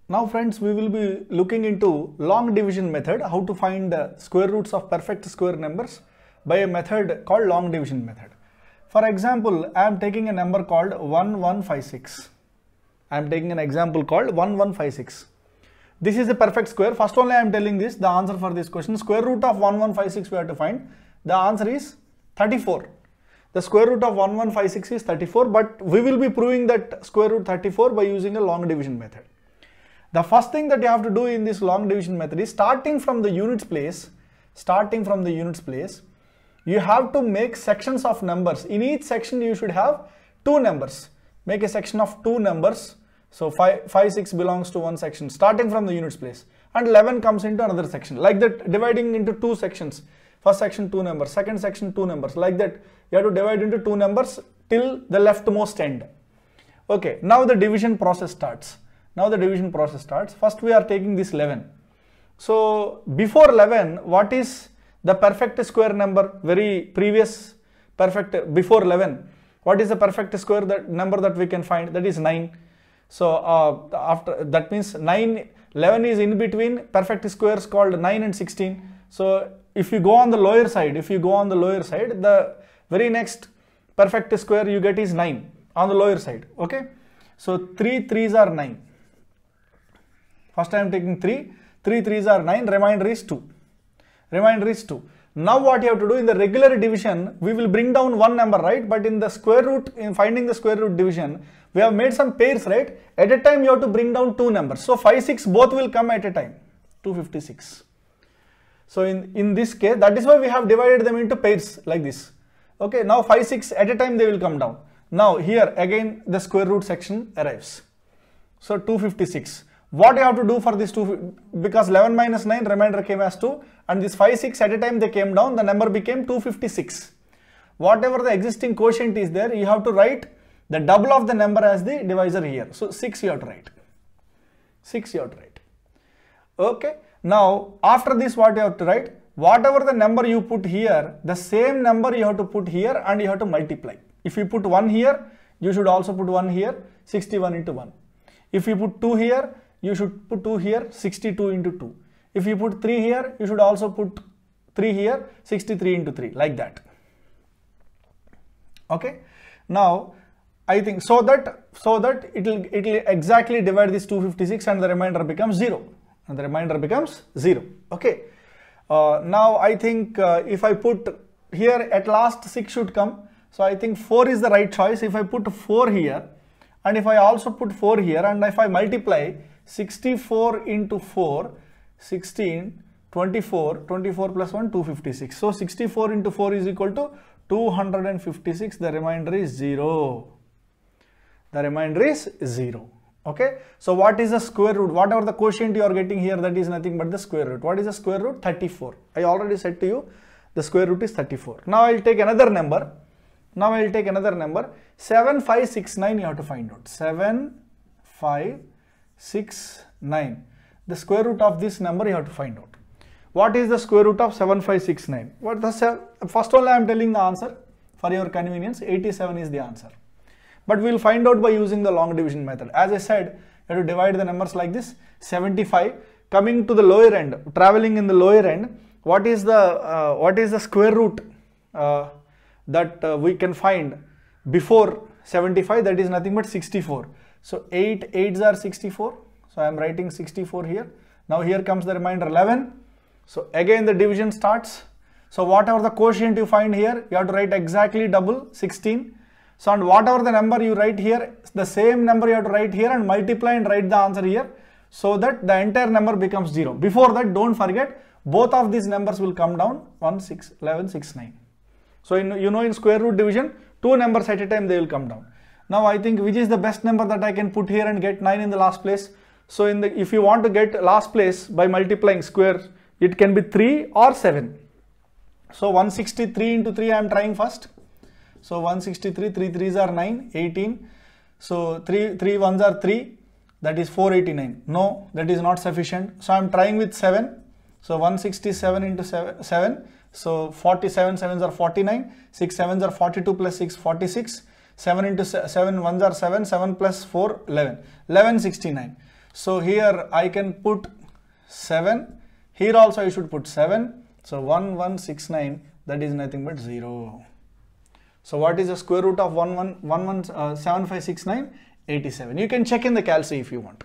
Now friends, we will be looking into long division method, how to find square roots of perfect square numbers by a method called long division method. For example, I am taking a number called 1156. I am taking an example called 1156. This is a perfect square. First only I am telling this, the answer for this question, square root of 1156 we have to find. The answer is 34. The square root of 1156 is 34, but we will be proving that square root 34 by using a long division method. The first thing that you have to do in this long division method is starting from the units place, you have to make sections of numbers. In each section you should have two numbers. Make a section of two numbers. So 5, 6 belongs to one section starting from the units place, and 11 comes into another section. Like that, dividing into two sections. First section 2 numbers, second section 2 numbers. Like that, you have to divide into two numbers till the leftmost end. Okay, now the division process starts. First we are taking this 11. So before 11, what is the perfect square number? Very previous perfect before 11. What is the perfect square number that we can find? That is 9. So after that means 11 is in between perfect squares called 9 and 16. So if you go on the lower side, the very next perfect square you get is 9 on the lower side. Okay. So 3 3s are 9. First I am taking 3 3s are 9, remainder is 2. Now what you have to do in the regular division, we will bring down one number, right? But in the square root, in finding the square root division, we have made some pairs, right? At a time you have to bring down two numbers. So 5, 6 both will come at a time, 256. So in this case, that is why we have divided them into pairs like this. Okay, now 5, 6 at a time they will come down. Now here again the square root section arrives. So 256. What you have to do for this 2, because 11 minus 9 remainder came as 2, and this 5, 6 at a time they came down, the number became 256. Whatever the existing quotient is there, you have to write the double of the number as the divisor here. So 6 you have to write. Okay. Now after this what you have to write? Whatever the number you put here, the same number you have to put here and you have to multiply. If you put 1 here, you should also put 1 here, 61 into 1. If you put 2 here, you should put 2 here, 62 into 2. If you put 3 here, you should also put 3 here, 63 into 3, like that. Okay. Now I think so that it will exactly divide this 256 and the remainder becomes 0. Okay. Now I think if I put here, at last 6 should come. So I think 4 is the right choice. If I put 4 here and if I also put 4 here and if I multiply 64 into 4, 16, 24 plus 1, 256. So 64 into 4 is equal to 256. The remainder is 0. Okay. So what is the square root? Whatever the quotient you are getting here, that is nothing but the square root. What is the square root? 34. I already said to you, the square root is 34. Now I will take another number. 7569 you have to find out. 7569. The square root of this number you have to find out. What is the square root of 7569? First only I am telling the answer for your convenience. 87 is the answer. But we will find out by using the long division method. As I said, you have to divide the numbers like this. 75 coming to the lower end, traveling in the lower end. What is the square root that we can find before 75? That is nothing but 64. So 8 8s are 64. So I am writing 64 here. Now here comes the remainder 11. So again the division starts. So whatever the quotient you find here, you have to write exactly double, 16. So and whatever the number you write here, the same number you have to write here and multiply and write the answer here, so that the entire number becomes 0. Before that, don't forget, both of these numbers will come down, 1, 6, 11, 6, 9. So in square root division, two numbers at a time they will come down. Now I think which is the best number that I can put here and get 9 in the last place. So if you want to get last place by multiplying squares, it can be 3 or 7. So 163 into 3 I am trying first. So 163, 3 3s are 9, 18. So 3 1s are 3, that is 489. No, that is not sufficient. So I am trying with 7. So 167 into 7. So 47 7s are 49, 6 7s are 42 plus 6 46, 7 into 7 1s are 7, 7 plus 4 11, 1169. So here I can put 7. Here also I should put 7. So 1169, that is nothing but 0. So what is the square root of 7569? 87. You can check in the calc if you want.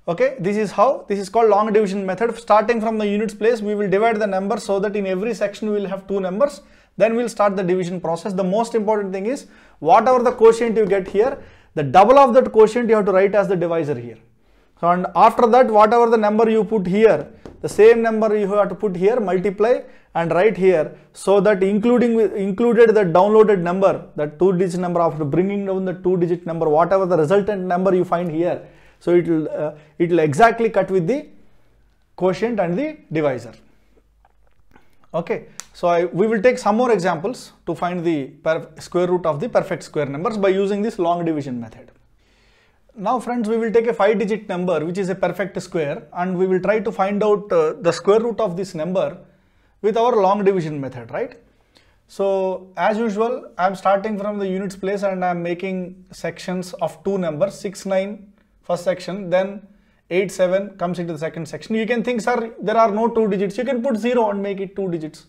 Okay, this is how, this is called long division method. Starting from the units place, we will divide the number so that in every section we will have 2 numbers. Then we'll start the division process. The most important thing is, whatever the quotient you get here, the double of that quotient you have to write as the divisor here. So, and after that, whatever the number you put here, the same number you have to put here, multiply and write here, so that included the downloaded number, that 2-digit number, after bringing down the 2-digit number, whatever the resultant number you find here, so it will exactly cut with the quotient and the divisor. Okay, so we will take some more examples to find the square root of the perfect square numbers by using this long division method. Now friends, we will take a 5-digit number which is a perfect square, and we will try to find out the square root of this number with our long division method, right? So as usual, I am starting from the units place and I am making sections of 2 numbers, 6, 9 first section, then 8, 7 comes into the second section. You can think, sir, there are no 2 digits. You can put 0 and make it 2 digits.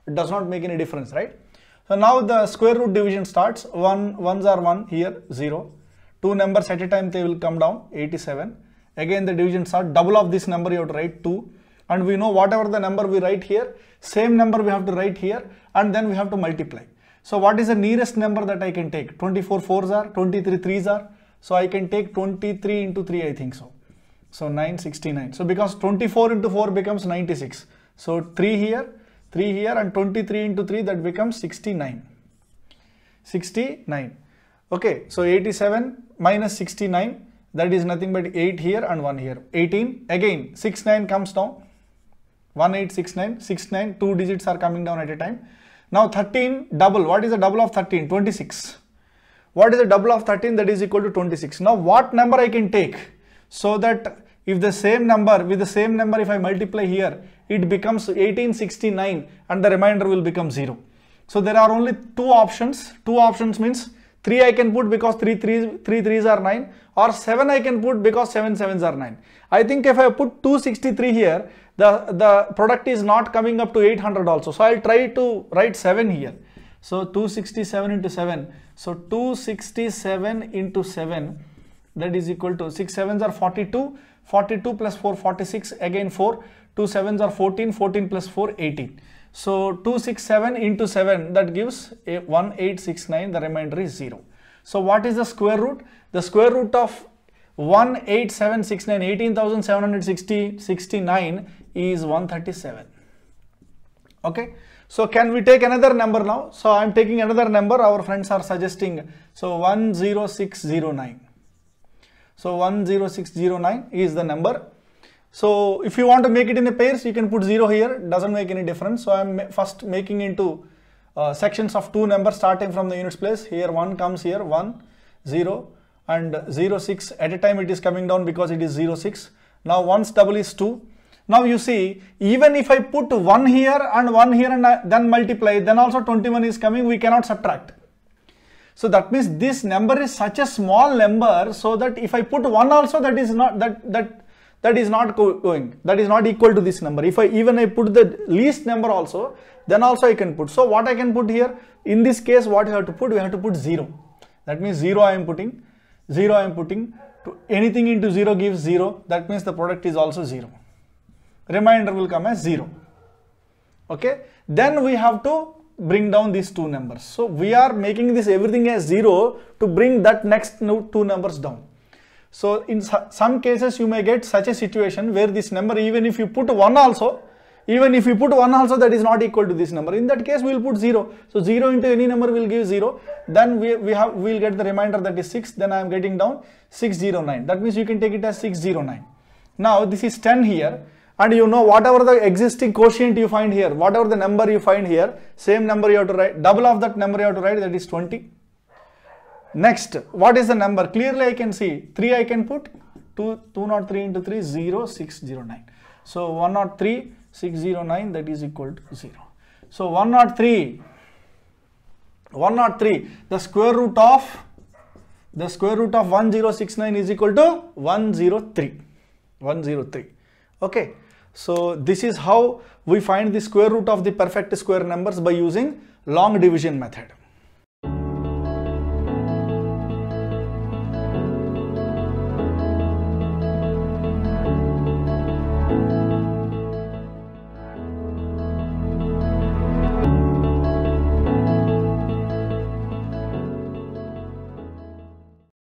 It does not make any difference, right? So now the square root division starts. 1s are 1 here, 0. 2 numbers at a time, they will come down, 87. Again the division starts. Double of this number you have to write 2. And we know whatever the number we write here, same number we have to write here, and then we have to multiply. So what is the nearest number that I can take? 24 4s are, 23 3s are. So I can take 23 into 3, I think so. So 969. So because 24 into 4 becomes 96. So 3 here, and 23 into 3, that becomes 69. 69. Okay, so 87 minus 69, that is nothing but 8 here and 1 here. 18. Again 69 comes down. 1869, 69, 2 digits are coming down at a time. Now 13 double. What is the double of 13? 26. What is the double of 13? That is equal to 26. Now what number I can take, so that if the same number, with the same number, if I multiply here, it becomes 1869 and the remainder will become 0. So there are only 2 options. 2 options means 3 I can put because 3 3s are 9, or 7 I can put because 7 7s are 9. I think if I put 263 here, the product is not coming up to 800 also. So I'll try to write 7 here. So 267 into 7. So 267 into 7, that is equal to 6 7s are 42. 42 plus 4, 46, again 4. 2 7s are 14. 14 plus 4, 18. So 267 into 7, that gives 1869. The remainder is 0. So what is the square root? The square root of 18769, 18,769 is 137. Okay. So can we take another number now? So I am taking another number. Our friends are suggesting. So 10609. So 10609 is the number. So if you want to make it in a pairs, you can put 0 here. Doesn't make any difference. So I am first making into sections of 2 numbers starting from the units place. Here 1 comes here, 1, 0 and 0, 6. At a time it is coming down because it is 0, 6. Now 1's double is 2. Now you see, even if I put 1 here and 1 here and then multiply, then also 21 is coming, we cannot subtract. So that means this number is such a small number, so that if I put 1 also, that is not that is not going, that is not equal to this number. If I put the least number also, then also I can put. So what I can put here, in this case what you have to put, we have to put 0. That means 0 I am putting, 0 I am putting, anything into 0 gives 0, that means the product is also 0. Remainder will come as 0. Okay, then we have to bring down these 2 numbers. So we are making this everything as 0 to bring that next 2 numbers down. So in some cases you may get such a situation where this number, even if you put 1 also, that is not equal to this number. In that case we will put 0. So 0 into any number will give 0. Then we will get the remainder, that is 6. Then I am getting down 609. That means you can take it as 609. Now this is 10 here. And you know, whatever the existing quotient you find here, whatever the number you find here, same number you have to write, double of that number you have to write, that is 20. Next, what is the number? Clearly I can see 3 I can put, 203 into 3, 0, 609. So 103, 609, that is equal to 0. So 103, the square root of The square root of 1069 is equal to 103. 103. Okay. So this is how we find the square root of the perfect square numbers by using long division method.